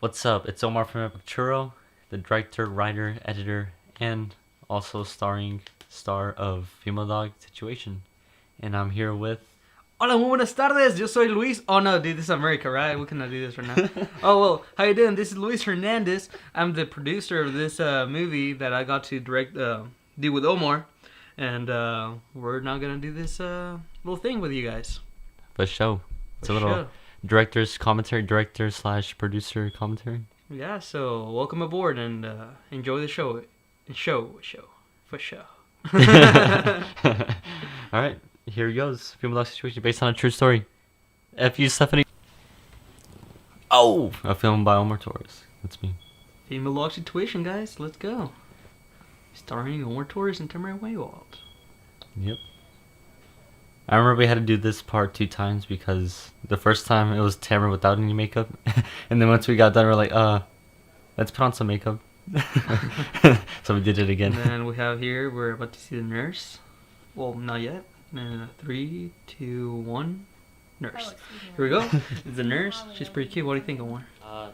What's up? It's Omar from Epicuro, the director, writer, editor, and also starring star of Female Dog Situation. And I'm here with. Hola, muy buenas tardes. Yo soy Luis. Oh no, dude, this is America, right? We cannot do this right now. Oh well, how you doing? This is Luis Hernandez. I'm the producer of this movie that I got to do with Omar, and we're now gonna do this little thing with you guys. For show. It's a For little sure. director's commentary, director slash producer commentary. Yeah. So welcome aboard and enjoy the show. Show for sure. Alright, here goes. Female Dog Situation based on a true story. F.U. Stephanie. Oh! A film by Omar Torres. That's me. Female Log Situation, guys. Let's go. Starring Omar Torres and Tamara Waywalt. Yep. I remember we had to do this part 2 times because the first time it was Tamara without any makeup, and then once we got done, we're like, let's put on some makeup. So we did it again. And then we have here, we're about to see the nurse. Well, not yet. 3, 2, 1. Nurse. Here we go. It's the nurse. She's pretty cute. What do you think, Omar?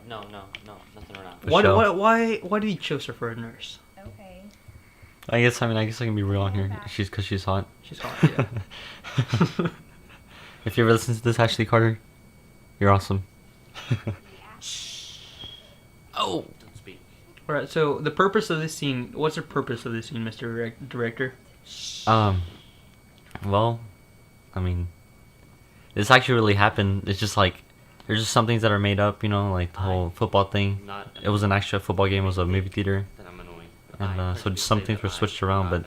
No, nothing right now. Why do you choose her for a nurse? Okay. I guess I can be real on here. Cause she's hot. She's hot, yeah. If you ever listen to this, Ashley Carter, you're awesome. Oh! Don't speak. Alright, so the purpose of this scene, what's the purpose of this scene, Mr. Director? Well, I mean, this actually really happened. It's just like there's just some things that are made up, like the whole football thing. It was an actual football game. It was a movie theater, Then I'm annoying. and so just some things were switched around. But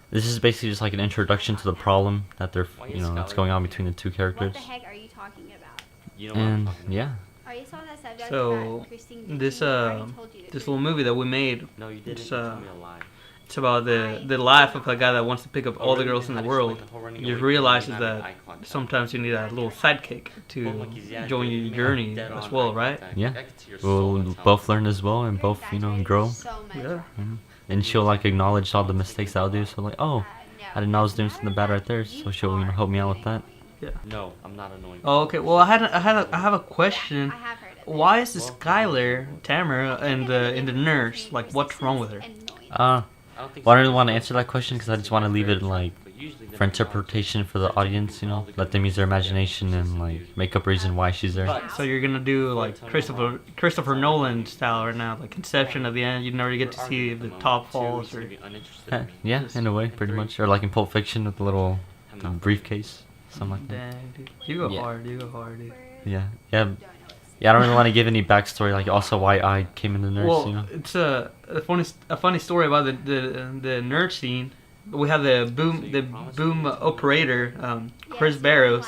this is basically just like an introduction to the problem that that's going on between the two What characters. the heck are you talking about? You know what I'm And talking about. yeah, Are you saw that subject So, about Christine Dickie? this I already told you this the little movie that we made, No, you didn't. It's, You told me a lie. it's about the life of a guy that wants to pick up all the girls in the world. He just realizes that sometimes you need a little sidekick to join your journey as well, right? yeah. We'll both learn as well and both grow. So much. Yeah. And she'll like acknowledge all the mistakes I'll do. So like, oh, I didn't know I was doing something bad right there. So she'll help me out with that. No, I'm not annoying. Oh, okay. Well, I have a question. I have heard of it. Why is this Skylar, Tamara, and the nurse, like, what's wrong with her? Uh, I don't think well, I don't really want to answer that question because I just want to leave it like But usually for interpretation for the audience. Let them use their imagination and like make up reason why she's there. So you're gonna do like Christopher Nolan style right now, like Inception at the end. You never get to see the top falls or. Yeah, in a way, pretty much, or like in Pulp Fiction with the little briefcase, something like that. Dang, dude. You go Yeah. hard. You go hard, dude. Yeah, yeah, yeah. I don't really want to give any backstory, like also why I came in the nurse. Well, it's a funny story about the nurse scene. We have the boom operator, Chris Barrows.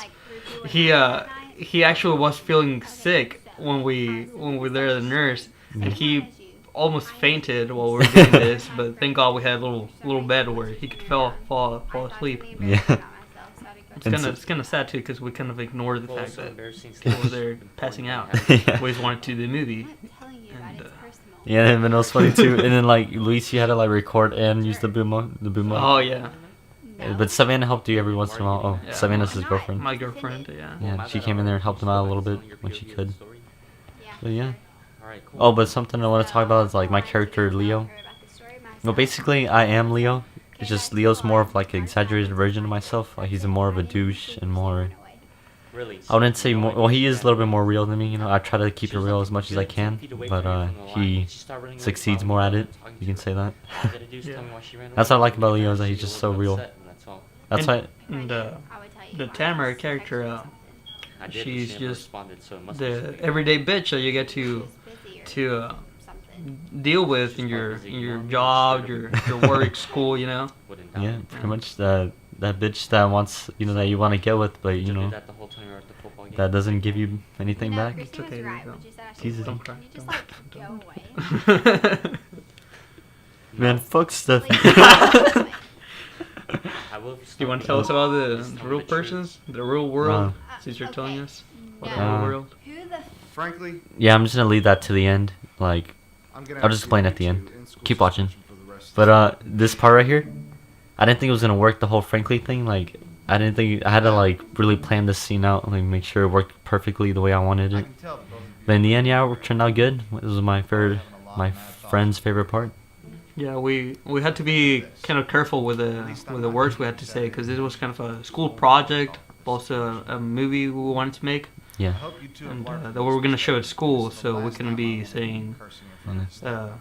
He actually was feeling sick when we were there as a nurse, and he almost fainted while we were doing this. But thank God we had a little bed where he could fall asleep. Yeah. It's kind of sad too because we kind of ignored the fact that he was there passing out. Yeah. We just wanted to do the movie. I'm not telling you about And, it. It's personal. Yeah, and then it was funny too. And then like Luis, you had to like record and use the boom. Oh yeah, No. But Savannah helped you every once in a while. Oh, Yeah. Savannah's his girlfriend. my girlfriend. Yeah. Yeah, she came in there and helped him out a little bit when she could. Yeah. But yeah. Alright, cool. Oh, but something I want to talk about is like my character Leo. Well, basically I am Leo. It's just Leo's more of like an exaggerated version of myself. Like he's more of a douche and more. Really? I wouldn't say more. Well, he is a little bit more real than me. I try to keep it real as much as I can, but he succeeds more at it. You can say that. That's what I like about Leo is that he's just so real. That's why. And the Tamara character, she's just the everyday bitch that you get to deal with in your job, your work, school. Yeah, pretty much that bitch that wants that you want to get with, but that doesn't give you anything back. It's okay, Rico. Jesus. Don't cry. You just like go away. Man, fuck stuff. You want to tell us about the real persons, the real world, since you're telling us about the real world? Who the Frankly, Yeah, I'm just gonna leave that to the end. Like, I'm gonna I'll just explain at the end. Keep watching. But this part right here, I didn't think it was gonna work. The whole frankly thing, like, I had to like really plan this scene out and like make sure it worked perfectly the way I wanted I it. can tell that both of But in the end, yeah, it turned out good. It was my friend's favorite part. Yeah, we had to be kind of careful with the words we had to say because this was kind of a school project, also a movie we wanted to make, Yeah. and that we were gonna show at school, so we couldn't be saying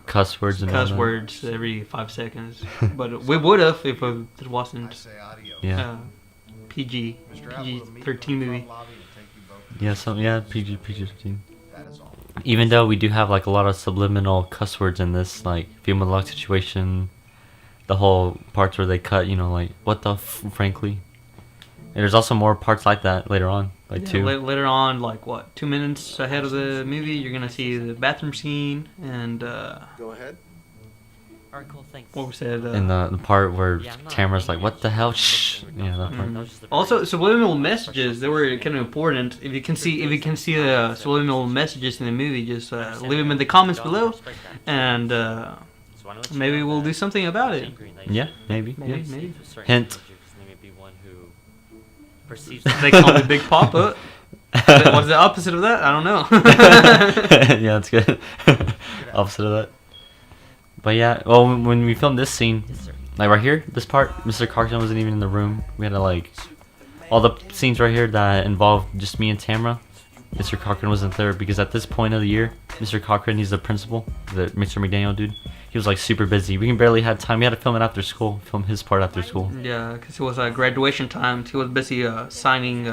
Cuss words and all cuss that. words every 5 seconds. But we would have if it wasn't Yeah. PG-13 movie. Yeah. PG-13. Even though we do have like a lot of subliminal cuss words in this, like Feel My Luck situation, the whole parts where they cut, like what the frankly. And there's also more parts like that later on, like Yeah, two. later on, like what, 2 minutes ahead of the movie, you're gonna see the bathroom scene and Go ahead. Alright, cool, thanks. what we said. And the part where Yeah, I'm not Tamara's like, angry. what the hell? Shh. Yeah, that part. Mm. That was just the Also, first- subliminal messages, they were kind of important. If you can see the subliminal messages in the movie, just leave them in the comments below, and So I know what you maybe know we'll that do something about it. angry and that you Yeah, should maybe. Maybe, Yeah. maybe. to a certain Hint. individual, 'cause they may be one who perceives They call me Big Papa. What's the opposite of that? I don't know. Yeah, that's good. Opposite of that. But yeah, well, when we filmed this scene, Yes, sir. like right here, this part, Mr. Carson wasn't even in the room. We had to like, all the scenes right here that involved just me and Tamara, Mr. Cochran wasn't there because at this point of the year, Mr. Cochran, he's the principal, the Mr. McDaniel dude. He was like super busy. We barely had time. We had to film it after school, film his part after school. Yeah, because it was graduation time. He was busy signing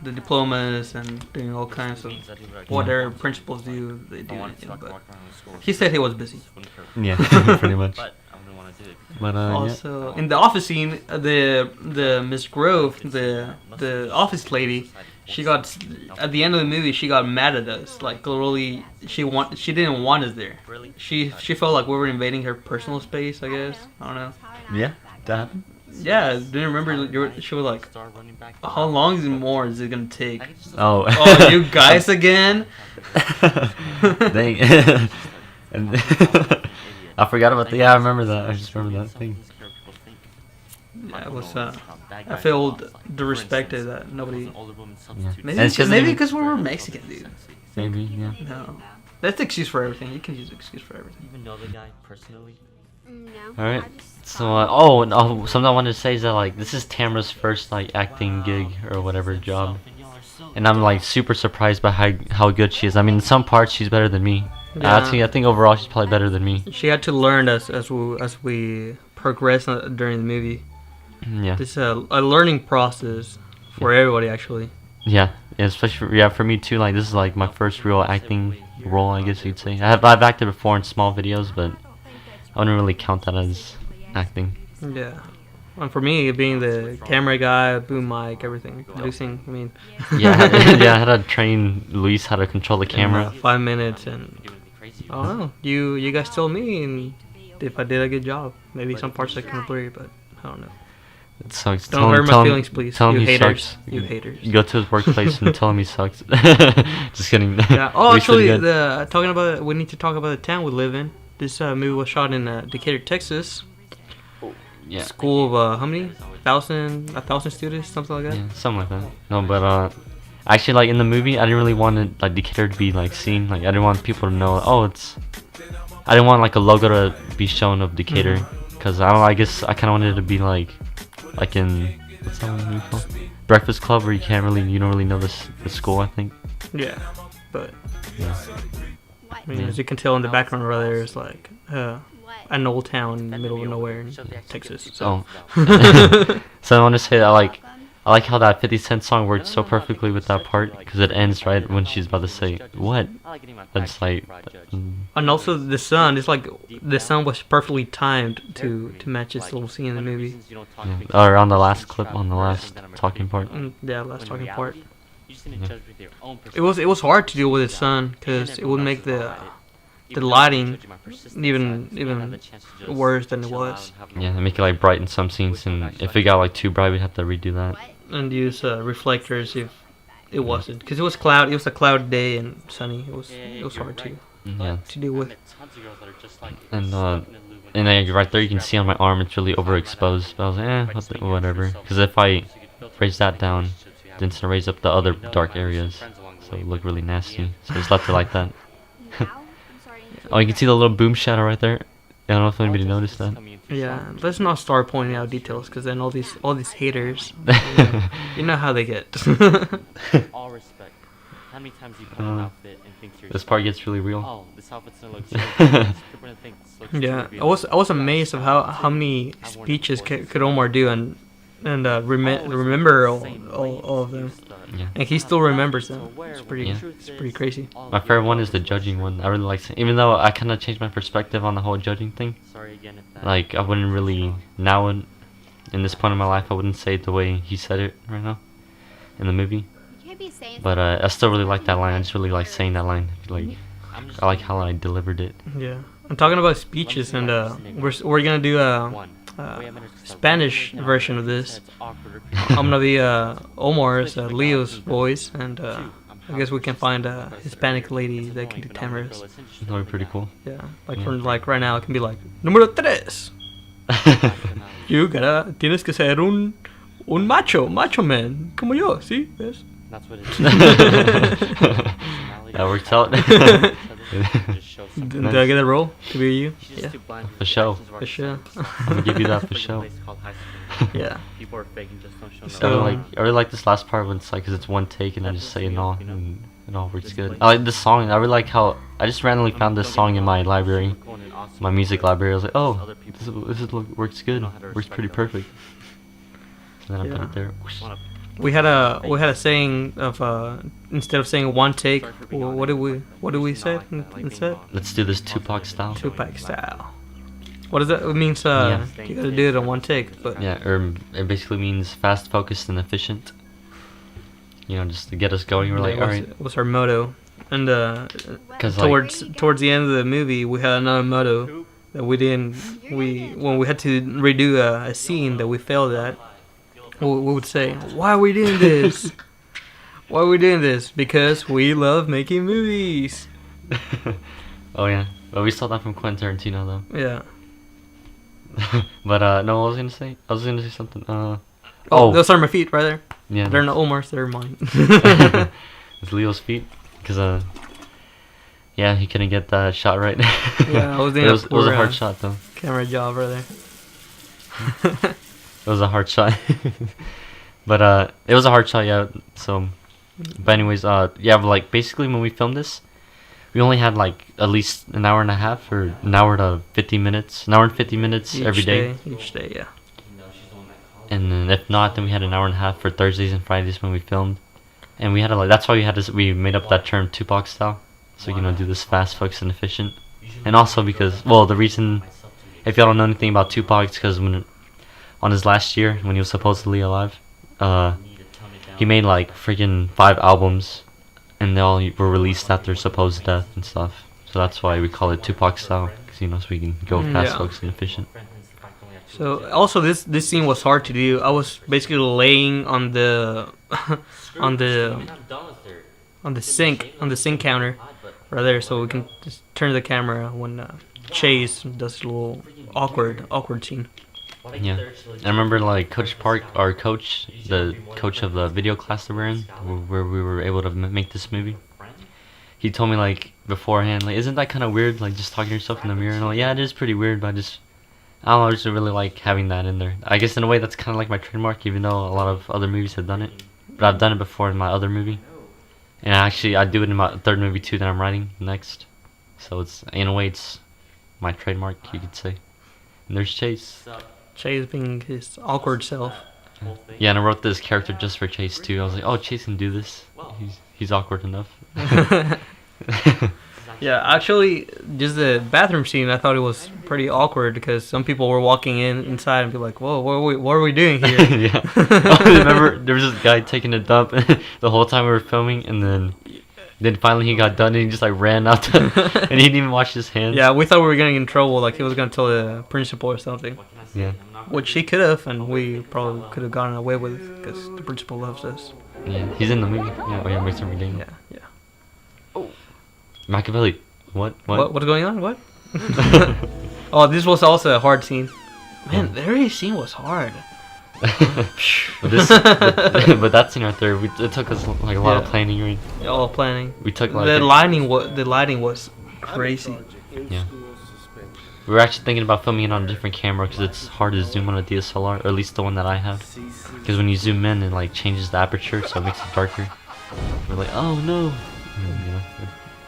the diplomas and doing all kinds of what their principals do. They do. But he said he was busy. Yeah, pretty much. But I'm gonna want to do it. But yeah. Also, in the office scene, the Miss Grove, the office lady, she got at the end of the movie. She got mad at us. Like literally, she didn't want us there. Really? She felt like we were invading her personal space. I guess I don't know. Yeah, that happened. Yeah, didn't remember. She was like, Start running back. "How long more is it gonna take?" I could just- Oh. Oh, you guys again? Dang. And I forgot about the. Yeah, I remember that. I just remember that thing. Yeah, it was. I felt disrespected that nobody. Yeah. Maybe And it's 'cause maybe they- because we were Mexican, dude. Maybe, yeah. No, that's the excuse for everything. You can use excuse for everything. Even know the guy personally? No. All right. I just So, thought- something I wanted to say is that like this is Tamara's first like acting gig or whatever job, and I'm like super surprised by how good she is. I mean, in some parts she's better than me. Yeah. Actually, I think overall she's probably better than me. She had to learn as we progress during the movie. Yeah. This is a learning process for everybody, actually. Yeah, especially for me too. Like this is like my first real acting role, I guess you'd say. I've acted before in small videos, but I wouldn't really count that as acting. Yeah. And for me, being the camera guy, boom mic, everything, producing, I mean, Yeah, I had to train Luis how to control the camera. 5 minutes, and I don't know. You guys told me, and if I did a good job, maybe some parts are kind of blurry, but I don't know. It sucks. Don't hurt my feelings, please. Tell him You he haters. sucks. You haters. You go to his workplace and tell him he sucks. Just kidding. Yeah. Oh, Luis did actually, good. we need to talk about the town we live in. This movie was shot in Decatur, Texas. Yeah. School of how many? 1,000 students, something like that. Yeah, something like that. No, but actually, like in the movie, I didn't really want it, like Decatur to be like seen. Like I didn't want people to know. Oh, it's. I didn't want like a logo to be shown of Decatur, because I don't. I guess I kind of wanted it to be like in what's that movie called? Breakfast Club, where you don't really know the school. I think. Yeah, but Yeah. What? I mean, Yeah. as you can tell in the background right there is like What? an old town in the middle of nowhere in Texas. So. Oh. So I want to say that I like how that 50 Cent song worked so perfectly with that part, because it ends right when she's about to say what. That's like. And also the sun, it's like the sun was perfectly timed to match this little scene in the movie. Yeah. Or on the last clip, on the last talking part. Yeah, last talking part. Yeah. It was hard to deal with the sun because it would make the lighting even worse than it was. Yeah, they make it like bright in some scenes, and if it got like too bright, we'd have to redo that. And use reflectors if it wasn't, because it was cloud. It was a cloud day and sunny. It was hard Yeah. to deal with. And right there you can see on my arm it's really overexposed. But I was like, whatever. Because if I raise that down, then it's gonna raise up the other dark areas. so it looked really nasty. So I just left it like that. Now? I'm sorry. Oh, you can see the little boom shadow right there. I don't know if anybody noticed that. Yeah, let's not start pointing out details, because then all these haters, you know how they get. All respect. How many times you put an outfit and think to yourself, This part gets really real. oh, this outfit's gonna look so good. People gonna think this looks Yeah, too I was real. amazed of how many speeches could Omar do and remember all of them. Yeah. And he still remembers them. It's pretty Yeah. it's pretty crazy. My favorite one is the judging one. I really like, even though I kind of changed my perspective on the whole judging thing. Sorry again if that. Like I wouldn't really now in this point in my life I wouldn't say it the way he said it right now in the movie. You can't be saying But I still really like that line. I just really like saying that line. Like I'm just I like how I delivered it. Yeah, I'm talking about speeches, and we're gonna do a one. Wait a minute, stop. Spanish version of this. It's awkward. I'm gonna be Omar's Leo's voice, and I guess we can find a Hispanic lady that can do Tamara's. That would be pretty cool. Yeah, like Yeah. from like right now, it can be like número tres. Tienes que ser un macho man, como yo, ¿sí? ¿Ves? That's what it is. That works out. Did I get a role to be you? Yeah. For sure. For sure. I'm gonna give you that for sure. Yeah. People are fake and just don't show So- no. I really like this last part when it's like, cause it's one take and I just say it all and it all works good. I like this song. I really like how I just randomly found this song in my library, my music library. I was like, oh, works good, works pretty perfect. So then I put Yeah. it there. We had a saying of instead of saying one take, what do we say instead? Let's do this Tupac style. Tupac style. What does that? It means Yeah. you gotta do it in one take, but Yeah, or it basically means fast, focused, and efficient. You know, just to get us going. We're like, that all was, right. was our motto. And 'Cause, like- towards the end of the movie, we had another motto that we didn't. When we had to redo a scene that we failed at, we would say, "Why are we doing this? Why are we doing this? Because we love making movies." Oh yeah, but we saw that from Quentin Tarantino though. Yeah. But no, I was gonna say something. Oh, Oh. those are my feet right there. Yeah. They're not Omar's. They're mine. It's Leo's feet, cause yeah, he couldn't get that shot right. Yeah, I was But doing it was a poor, hard shot though. camera job right there. It was a hard shot. But it was a hard shot, yeah. So, but anyways, yeah, but like basically when we filmed this, we only had like at least an hour and a half or an hour to 50 minutes, an hour and 50 minutes every day. Each day, yeah. And then if not, then we had an hour and a half for Thursdays and Fridays when we filmed. And we had to like, that's why we made up that term Tupac style. So, you know, do this fast, focused, and efficient. And also because, well, the reason, if y'all don't know anything about Tupac, it's because when, on his last year, when he was supposedly alive, he made like freaking 5 albums. And they all were released after supposed death and stuff. So that's why we call it Tupac style. Because, you know, so we can go fast, Yeah. focused, and efficient. So also this scene was hard to do. I was basically laying on the on the sink counter right there, so we can just turn the camera when Chase does a little awkward scene. Yeah, I remember like Coach Park, our coach, the coach of the video class that we're in, where we were able to make this movie. He told me like beforehand, like, isn't that kind of weird, like just talking to yourself in the mirror? And I'm like, yeah, it is pretty weird, but I don't know, I just really like having that in there. I guess in a way that's kind of like my trademark, even though a lot of other movies have done it. But I've done it before in my other movie, and actually I do it in my third movie too that I'm writing next. So it's in a way it's my trademark, you could say. And there's Chase. Chase being his awkward self. Yeah, and I wrote this character just for Chase too. I was like, oh, Chase can do this. He's awkward enough. Yeah, actually, just the bathroom scene, I thought it was pretty awkward because some people were walking inside and be like, "Whoa, what are we doing here?" Yeah. Oh, remember there was this guy taking a dump the whole time we were filming, and then finally he got done and he just like ran out and he didn't even wash his hands. Yeah, we thought we were getting in trouble, like he was gonna tell the principal or something, Yeah. which he could have, and we probably could have gotten away with it because the principal loves us. Yeah. He's in the movie. Yeah. Oh yeah, makes every day. Yeah, yeah. Machiavelli. What? What's going on? What? Oh, this was also a hard scene. Man, every scene was hard. but but that scene right there, it took us like a lot of Yeah. planning. Right? All planning. We took like The lighting was crazy. yeah. We were actually thinking about filming it on a different camera because it's hard to zoom on a DSLR, or at least the one that I have. Because when you zoom in, it like changes the aperture, so it makes it darker. We're like, oh no, and, you know,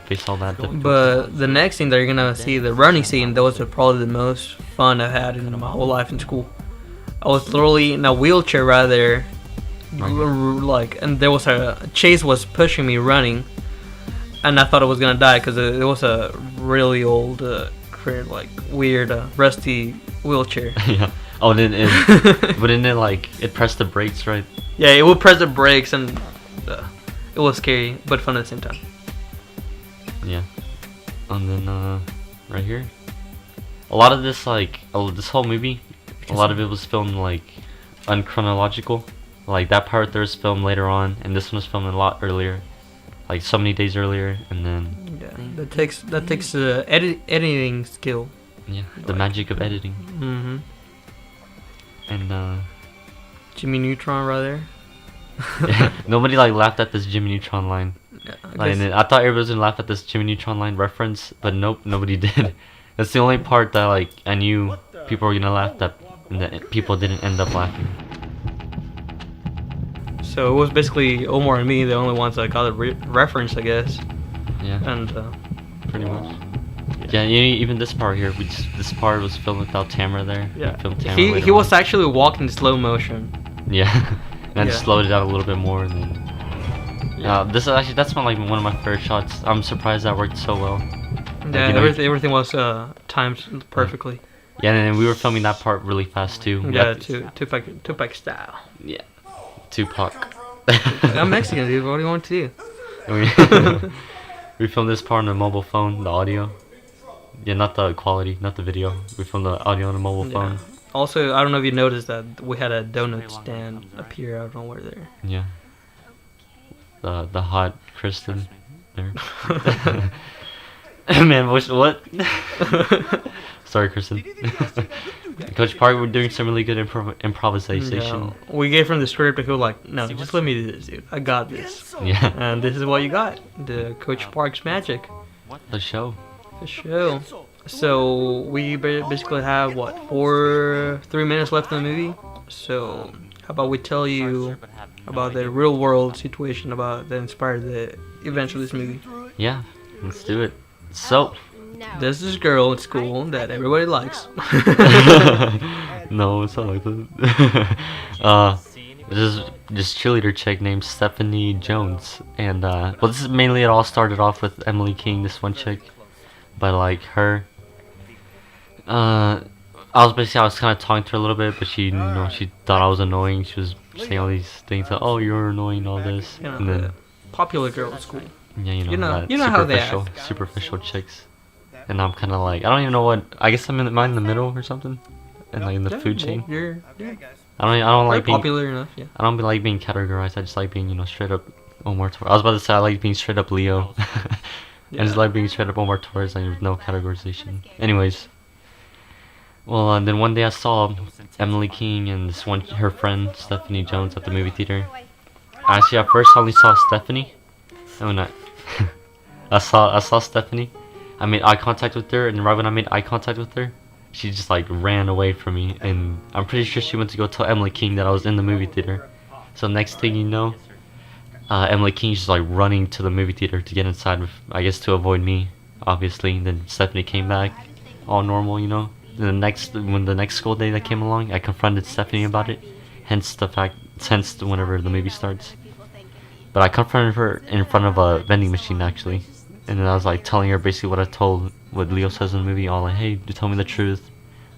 face all that. difficulty. But the next scene that you're gonna see, the running scene, that was probably the most fun I've had in my whole life in school. I was literally in a wheelchair right there, like, and there was Chase was pushing me running, and I thought I was gonna die because it was a really old, like weird, rusty wheelchair. Yeah. Oh, then it, but then it like it pressed the brakes, right? Yeah, it would press the brakes, and it was scary but fun at the same time. Yeah. And then right here, a lot of this this whole movie, a lot of it was filmed like unchronological. Like that part there was filmed later on, and this one was filmed a lot earlier, like so many days earlier, and then Yeah, that takes editing skill. yeah, the magic of editing. Mm-hmm. And Jimmy Neutron right there. nobody like laughed at this Jimmy Neutron line. Yeah, Like, and I thought everybody was gonna laugh at this Jimmy Neutron line reference, but nope, nobody did. That's the only part that like I knew people were gonna laugh at, and that people didn't end up laughing. So it was basically Omar and me, the only ones that got the reference, I guess. Yeah, And pretty much. Yeah, even this part here, this part was filmed without Tamara there. yeah, We filmed Tamara he later was on. actually walking slow motion. Yeah, and I just Yeah. slowed it out a little bit more, and then. This is actually that's one of my favorite shots. I'm surprised that worked so well. Yeah, you know, everything was timed perfectly. Yeah, and we were filming that part really fast too. We Yeah, had to- Tupac style. yeah, Tupac. I'm Mexican, dude. What do you want to do? And we filmed this part on a mobile phone, the audio. Yeah, not the quality, not the video. We filmed the audio on a mobile Yeah. phone. Also, I don't know if you noticed that we had a donut stand appear out of nowhere there. Yeah. The hot Kristen there. Man, what? Sorry, Kristen. Coach Park, we're doing some really good improvisation. No, we gave him the script and he was like, "No, just let me do this, dude. I got this." Yeah. And this is what you got: the Coach Park's magic. The show. The show. So we basically have what 3 minutes left in the movie. So how about we tell you about the real world situation that inspired the events of this movie? Yeah, let's do it. So, No. There's this girl at school that everybody likes. no, it's not like that. This cheerleader chick named Stephanie Jones, and well, this is mainly it all started off with Emily King, this one chick, but like her, I was kind of talking to her a little bit, but she thought I was annoying. She was saying all these things like, "Oh, you're annoying," all this, You know, and then the popular girl at school. yeah, you know that how they superficial chicks, and I'm kind of like, I don't even know what. I guess am I in the middle or something, and like in the food chain. You're I don't like being popular enough, yeah. I don't like being categorized. I just like being, straight up Omar Torres. I was about to say I like being straight up Leo. I just like being straight up Omar Torres and there's no categorization. Anyways. Well, and then one day I saw Emily King and her friend Stephanie Jones at the movie theater. Actually, at first I only saw Stephanie. Oh no. I saw Stephanie. I made eye contact with her, and right when I made eye contact with her, she just like ran away from me, and I'm pretty sure she went to go tell Emily King that I was in the movie theater. So next thing you know, Emily King's just like running to the movie theater to get inside, I guess to avoid me, obviously. And then Stephanie came back, all normal, And when the next school day that came along, I confronted Stephanie about it. Hence whenever the movie starts. But I confronted her in front of a vending machine actually, and then I was like telling her basically what Leo says in the movie, all like, "Hey, you tell me the truth.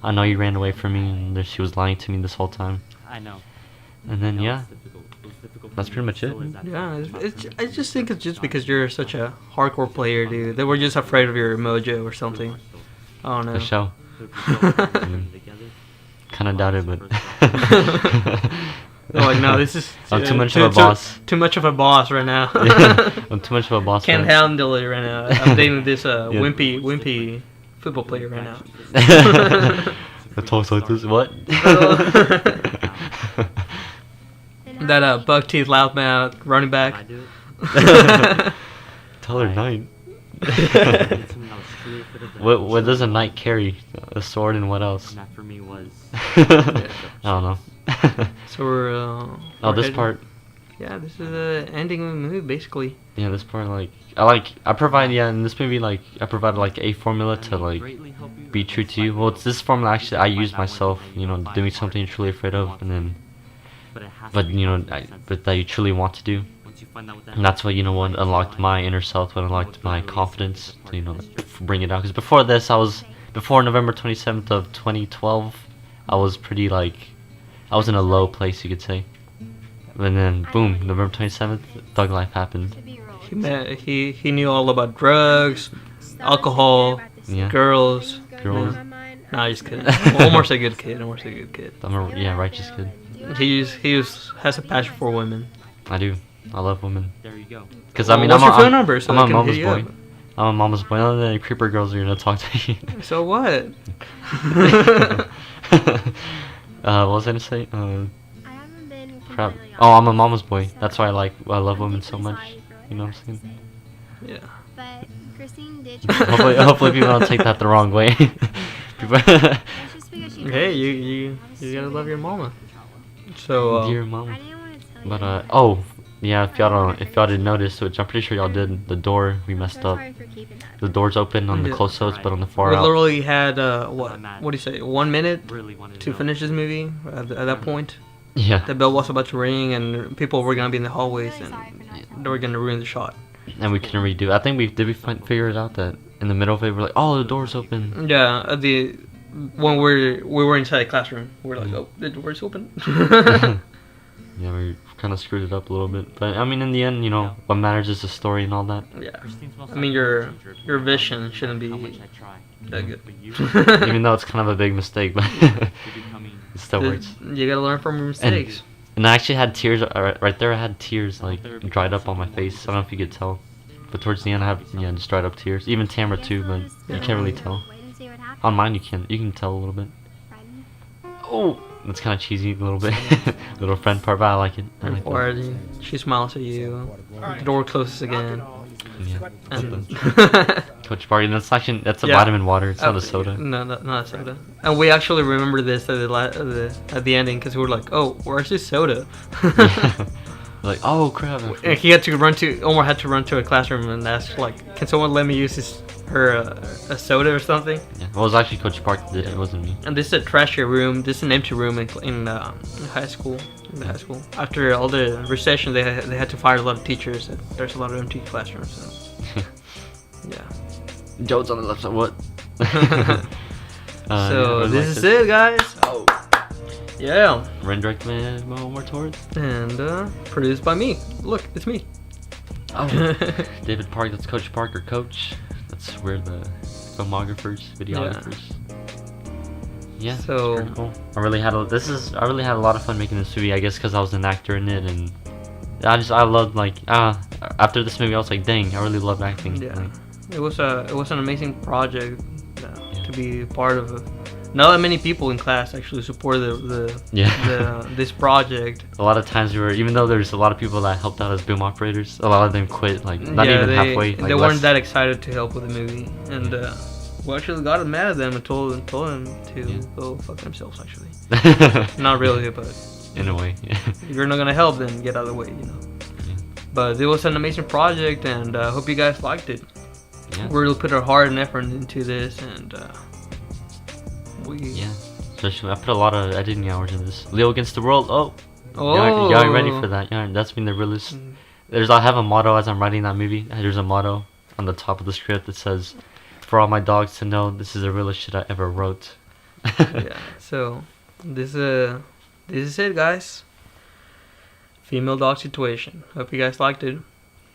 I know you ran away from me," and then she was lying to me this whole time. I know. And then yeah, It was difficult that's pretty much it. Yeah, I just think it's just because you're such a hardcore player, dude. They were just afraid of your mojo or something. I don't know. The show. Kind of doubt it, but They're like, no, this is I'm too much of a boss. Too much of a boss right now. I'm too much of a boss. Can't man. handle it right now. I'm dating this wimpy football player right now. That talks like this. What? That buck teeth loudmouth running Can I back. do it? Tell her knight. Did something I was truly afraid of that. What does a knight carry? A sword and what else? And that for me was. I don't know. So we're. Oh, we're this heading- part. Yeah, this is the ending of the movie basically. Yeah, this part I provide in this movie I provided like a formula to like be true to you. Well, it's this formula actually I use myself. You know, doing something you're truly afraid of, and then but you know but that you truly want to do. And that's what, you know, what unlocked my inner self, what unlocked my confidence to, you know, bring it out. Because before this, before November 27th of 2012, I was pretty, I was in a low place, you could say. And then, boom, November 27th, Thug Life happened. He knew all about drugs, alcohol, Yeah. girls. Girls. Nah, just kidding. Almost a good kid. Almost a good kid. I'm a, yeah, righteous kid. Has a passion for women. I do. I love women. There you go. Because, I mean, What's your phone number so I'm I a can mama's hit you boy. up? I'm a mama's boy. None of the creeper girls are going to talk to me. So what? What was I going to say? I haven't been Crap. completely Oh, I'm a honest, mama's boy. so That's why I love I'm women so deeply much. sorry for You know what anything I'm saying? I Yeah. say. But Christine did. Hopefully people don't take that the wrong way. People- It's just because she Hey, told me you to. gotta love your mama. So Dear I mama. didn't want to tell you. But oh, yeah. If y'all didn't notice, which I'm pretty sure y'all did, the door we I'm messed so up. sorry for keeping that. The door's open on the Yeah. close ups, but on the far we out. literally had what do you say? 1 minute Really wanted to know. finish this movie. At that point, Yeah. the bell was about to ring, and people were gonna be in the hallways, Really sorry and for not telling they were you. gonna ruin the shot. And we couldn't redo. I think we figure it out that in the middle of it we're like, oh, the door's open. Yeah, when we were inside the classroom, we were like, oh, the door's open. Yeah, we kind of screwed it up a little bit. But I mean, in the end, you know, what matters is the story and all that. Yeah. Christine smells I mean, like your rose ginger. your vision shouldn't be How much I try. that good. But you, Even though it's kind of a big mistake, but you're becoming. it still works. You gotta learn from your mistakes. And I actually had tears right there. I had tears dried up on my face. I don't know if you could tell, but towards the end I have just dried up tears. Even Tamara too, but you can't really tell. Wait and see what happens. On mine you can tell a little bit. Friend. Oh, that's kind of cheesy a little bit, little friend part, but I like it. I like Or it. she smiles at you. The door closes again. Yeah. And Coach Bargain. That's a Yeah. vitamin water. It's not a soda. No, not a soda. And we actually remember this at the ending because we were like, oh, where's this soda? Yeah. Like, oh crap. And Omar had to run to a classroom and ask like, can someone let me use a soda or something? Yeah. Well, it was actually Coach Park that did it. It wasn't me. And this is a trashy room. This is an empty room in high school. In the high school, after all the recession, they had to fire a lot of teachers. And there's a lot of empty classrooms. So, yeah. Joe's on the left side. What? So this is it, guys. Oh. Yeah. Ren directed by Omar Torres. And produced by me. Look, it's me. Oh. David Park. That's Coach Park or Coach. That's where the filmographers, videographers. Yeah. it's So- pretty cool. I really had a lot of fun making this movie. I guess because I was an actor in it, and I loved after this movie I was like, dang, I really love acting. Yeah. Like, It was an amazing project Yeah. to be part of. Not that many people in class actually supported this project. a lot of times even though there's a lot of people that helped out as boom operators, a lot of them quit, like not even halfway. Like they less- weren't that excited to help with the movie, and we actually got mad at them and told them to go fuck themselves. Actually, not really, but in a way. Yeah. if you're not gonna help, then get out of the way, you know. Yeah. But it was an amazing project, and I hope you guys liked it. Yeah. We really put our heart and effort into this, and we. Yeah. Especially, I put a lot of editing hours in this. Leo against the world. Oh. Oh. Y'all ain't ready for that. That's been the realest. I have a motto as I'm writing that movie. There's a motto on the top of the script that says, "For all my dogs to know, this is the realest shit I ever wrote." Yeah. So this is it, guys. Female dog situation. Hope you guys liked it.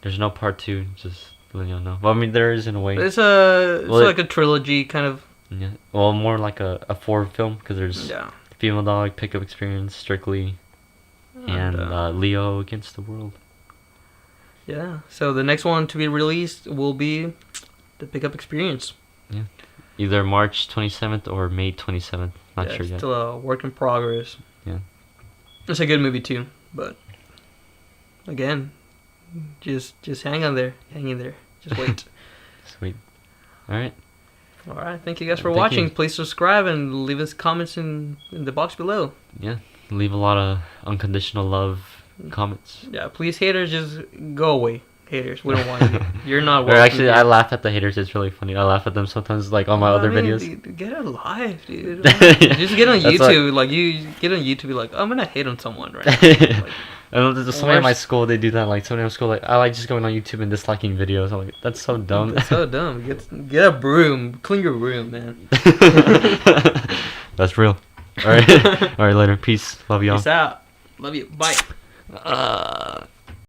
There's no part 2. Just letting y'all know. Well, I mean, there is in a way. It's Well, like a trilogy kind of. Yeah. Well, more like a 4 film because there's Yeah. female dog pickup experience, Strictly, and Leo against the world. Yeah. So the next one to be released will be the pickup experience. Either March 27th or May 27th. Not Yeah, sure it's yet. still a work in progress. It's a good movie too, but again, just hang on there, hang in there, just wait. Sweet. All right. All right, thank you guys for Thank watching. you. Please subscribe and leave us comments in the box below. Yeah. Leave a lot of unconditional love comments. Yeah, please haters, just go away. Haters, we don't want you. You're not Or welcome. actually, here. I laugh at the haters. It's really funny. I laugh at them sometimes, like on my other videos. Dude, get a life, dude. Yeah, Just get on that's YouTube. Like you get on YouTube, like I'm gonna hate on someone, right? Like, And there's somebody at my worst- school, they do that. Like somebody at my school, like I like just going on YouTube and disliking videos. I'm like, that's so dumb. That's so dumb. Get a broom, clean your room, man. That's real. All right, all right. Later. Peace. Love y'all. Peace out. Love you. Bye. Uh,